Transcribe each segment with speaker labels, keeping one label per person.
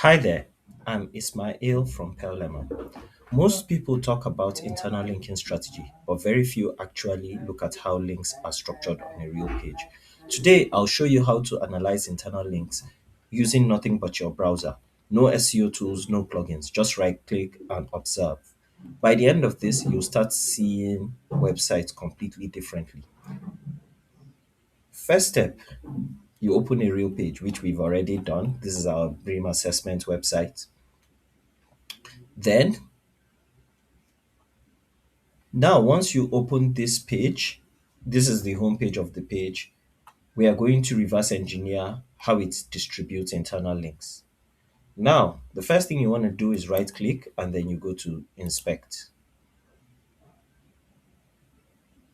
Speaker 1: Hi there, I'm Ismail from Lemon. Most people talk about internal linking strategy, but very few actually look at how links are structured on a real page. Today, I'll show you how to analyze internal links using nothing but your browser. No SEO tools, no plugins, just right click and observe. By the end of this, you'll start seeing websites completely differently. First step, you open a real page, which we've already done. This is our BREEAM assessment website. Then Now, once you open this page, this is the home page of the page. We are going to reverse engineer how it distributes internal links. Now, the first thing you want to do is right click and then you go to inspect.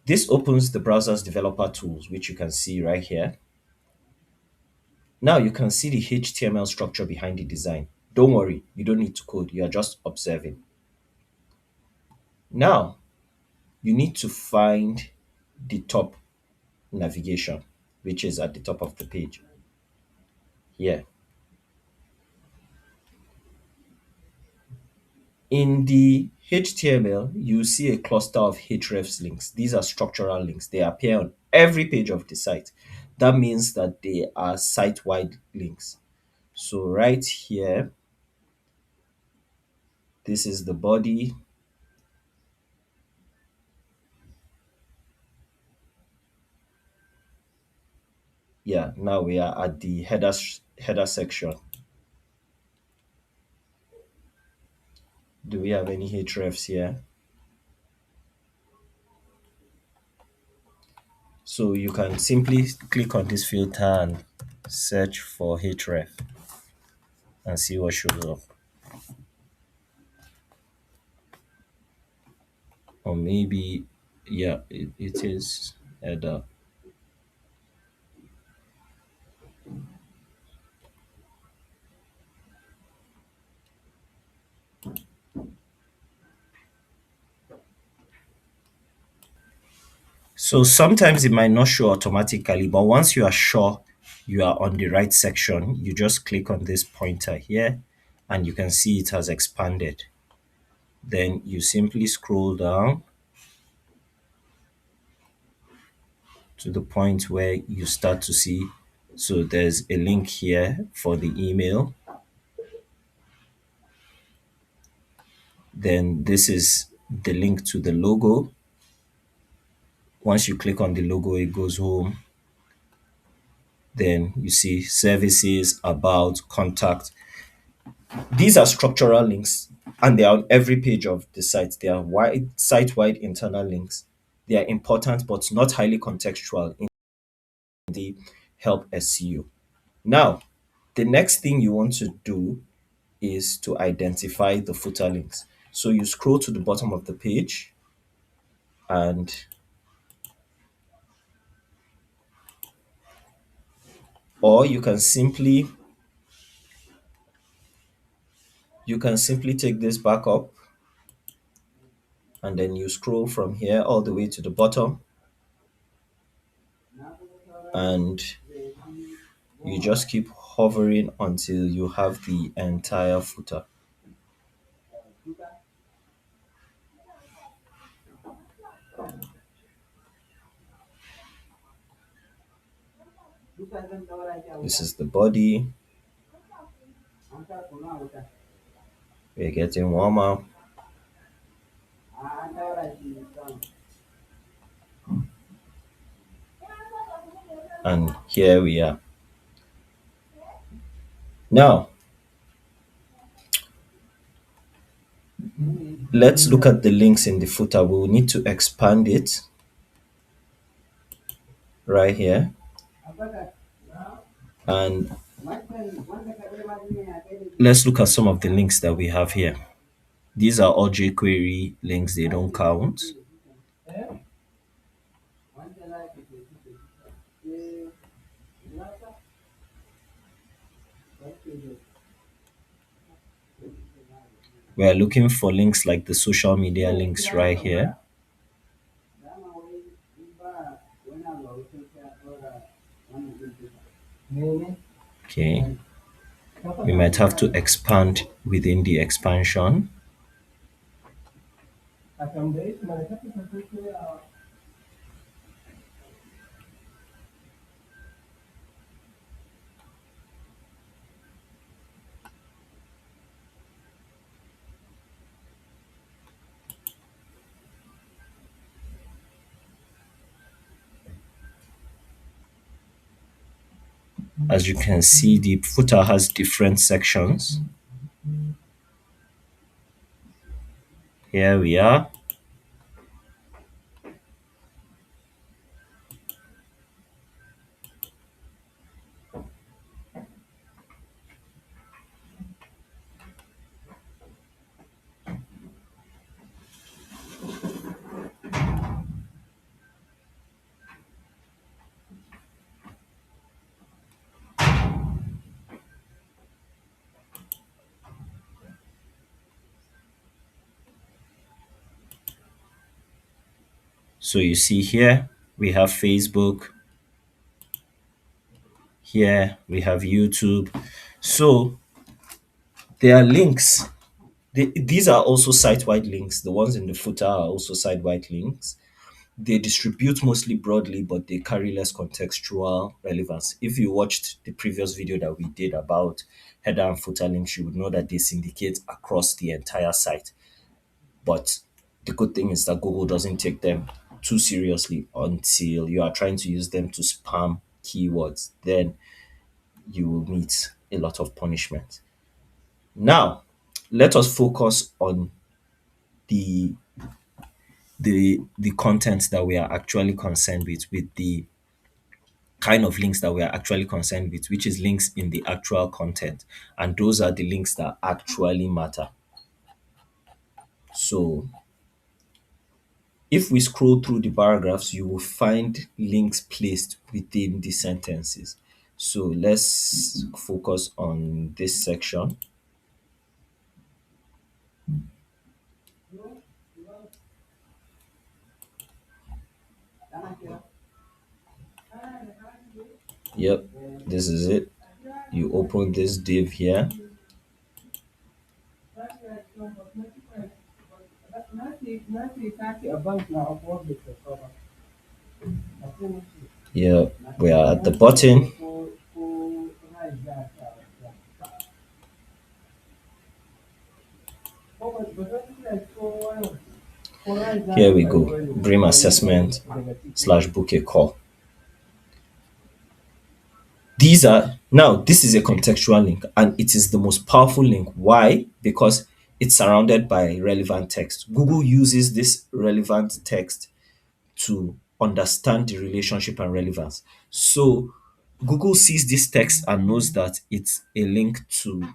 Speaker 1: This opens the browser's developer tools, which you can see right here. Now you can see the HTML structure behind the design. Don't worry, you don't need to code, you are just observing. Now, you need to find the top navigation, which is at the top of the page here. In the HTML, you see a cluster of hrefs links. These are structural links. They appear on every page of the site. That means that they are site-wide links. So right here, this is the body. Yeah, now we are at the header section. Do we have any hrefs here? So you can simply click on this filter and search for href and see what shows up. Or maybe, yeah, it is header. So sometimes it might not show automatically, but once you are sure you are on the right section, you just click on this pointer here and you can see it has expanded. Then you simply scroll down to the point where you start to see. So there's a link here for the email. Then this is the link to the logo. Once you click on the logo, it goes home. Then you see services, about, contact. These are structural links and they are on every page of the site. They are site-wide internal links. They are important but not highly contextual in the help SEO. Now, the next thing you want to do is to identify the footer links. So you scroll to the bottom of the page and or you can simply take this back up and then you scroll from here all the way to the bottom and you just keep hovering until you have the entire footer. This is the body. We're getting warmer. And here we are. Now, let's look at the links in the footer. We will need to expand it right here. And let's look at some of the links that we have here. These are all jQuery links, they don't count. We are looking for links like the social media links right here. Okay. We might have to expand within the expansion. As you can see, the footer has different sections. Here we are. So you see here, we have Facebook. Here we have YouTube. So there are links. These are also site-wide links. The ones in the footer are also site-wide links. They distribute mostly broadly, but they carry less contextual relevance. If you watched the previous video that we did about header and footer links, you would know that they syndicate across the entire site. But the good thing is that Google doesn't take them too seriously until you are trying to use them to spam keywords. Then you will meet a lot of punishment. Now, let us focus on the the content that we are actually concerned with the kind of links that we are actually concerned with, which is links in the actual content. And those are the links that actually matter. So if we scroll through the paragraphs, you will find links placed within the sentences. So let's focus on this section. Yep, this is it. You open this div here. Yeah, we are at the button. Here we go. Brim assessment slash book a call. These are now this is a contextual link and it is the most powerful link. Why? Because it's surrounded by relevant text. Google uses this relevant text to understand the relationship and relevance. So Google sees this text and knows that it's a link to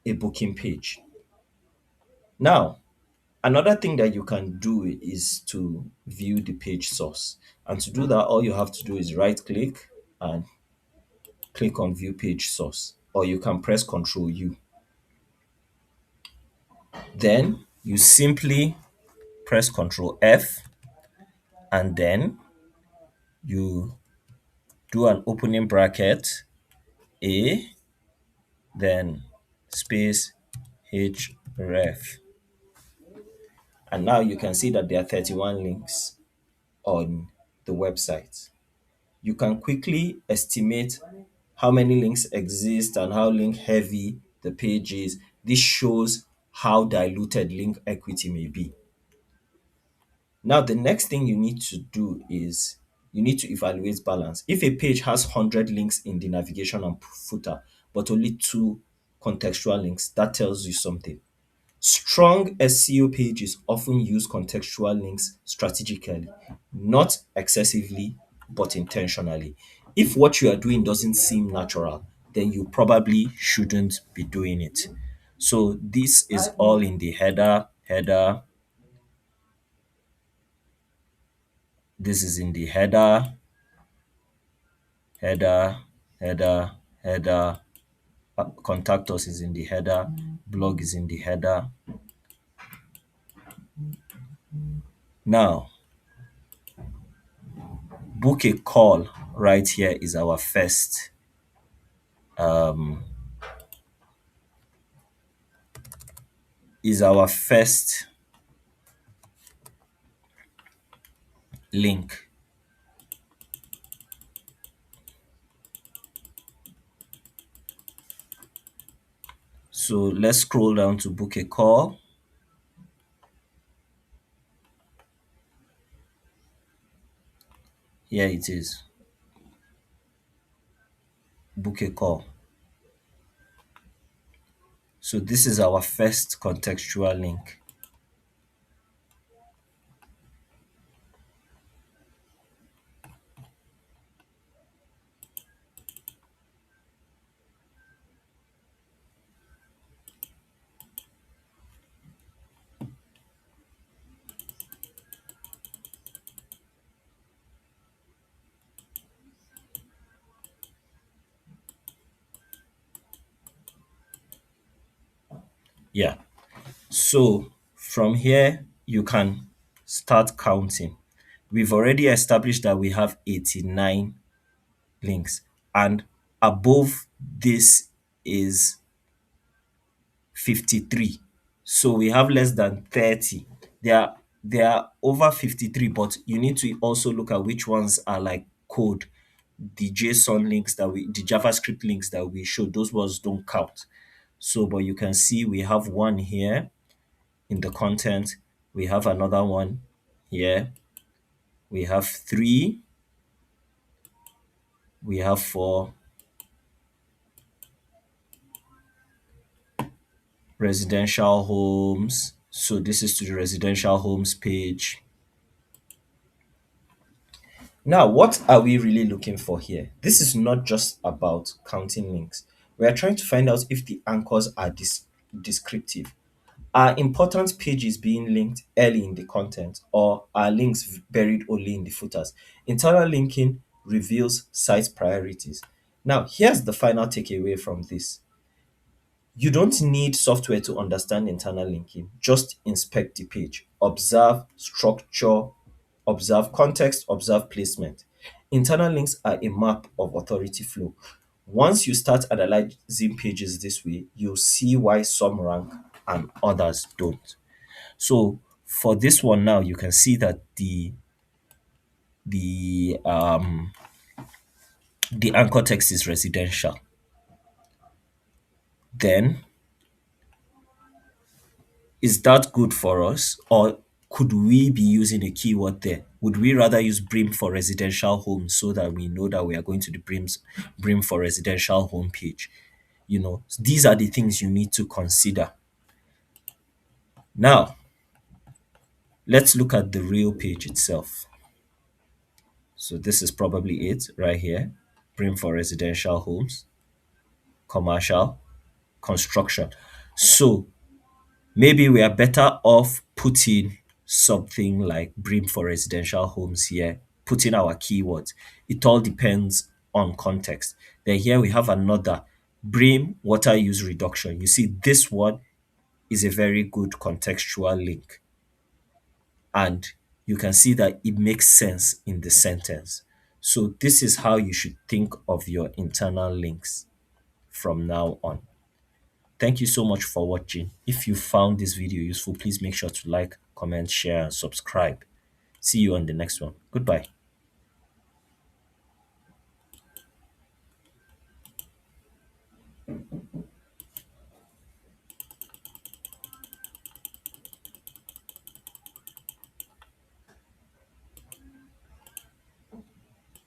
Speaker 1: a booking page. Now, another thing that you can do is to view the page source. And to do that, all you have to do is right click and click on view page source, or you can press Ctrl U. Then you simply press Ctrl F and then you do an opening bracket A, then space href. And now you can see that there are 31 links on the website. You can quickly estimate how many links exist and how link heavy the page is. This shows how diluted link equity may be. Now, the next thing you need to do is you need to evaluate balance. If a page has 100 links in the navigation and footer, but only two contextual links, that tells you something. Strong SEO pages often use contextual links strategically, not excessively, but intentionally. If what you are doing doesn't seem natural, then you probably shouldn't be doing it. So this is all in the header. This is in the header, header. Contact us is in the header. Blog is in the header. Now, book a call right here is our first is our first link. So let's scroll down to book a call. Here it is. Book a call. So this is our first contextual link. Yeah. So from here, you can start counting. We've already established that we have 89 links, and above this is 53. So we have less than 30. There are over 53, but you need to also look at which ones are like code. The JSON links the JavaScript links that we showed, those ones don't count. So, but you can see we have one here in the content. We have another one here. We have three. We have four. Residential homes. So this is to the residential homes page. Now, what are we really looking for here? This is not just about counting links. We are trying to find out if the anchors are descriptive. Are important pages being linked early in the content, or are links buried only in the footers? Internal linking reveals site priorities. Now, here's the final takeaway from this. You don't need software to understand internal linking. Just inspect the page, observe structure, observe context, observe placement. Internal links are a map of authority flow. Once you start analyzing pages this way, you'll see why some rank and others don't. So for this one now, you can see that the um the anchor text is residential. Then is that good for us, or could we be using a keyword there? Would we rather use brim for residential homes so that we know that we are going to the brim for residential home page? These are the things you need to consider. Now, let's look at the real page itself. So this is probably it right here. Brim for residential homes, commercial, construction. So maybe we are better off putting something like brim for residential homes here, putting our keywords. It all depends on context. Then here we have another brim water use reduction. You see, this one is a very good contextual link. And you can see that it makes sense in the sentence. So this is how you should think of your internal links from now on. Thank you so much for watching. If you found this video useful, please make sure to like, comment, share, and subscribe. See you on the next one. Goodbye.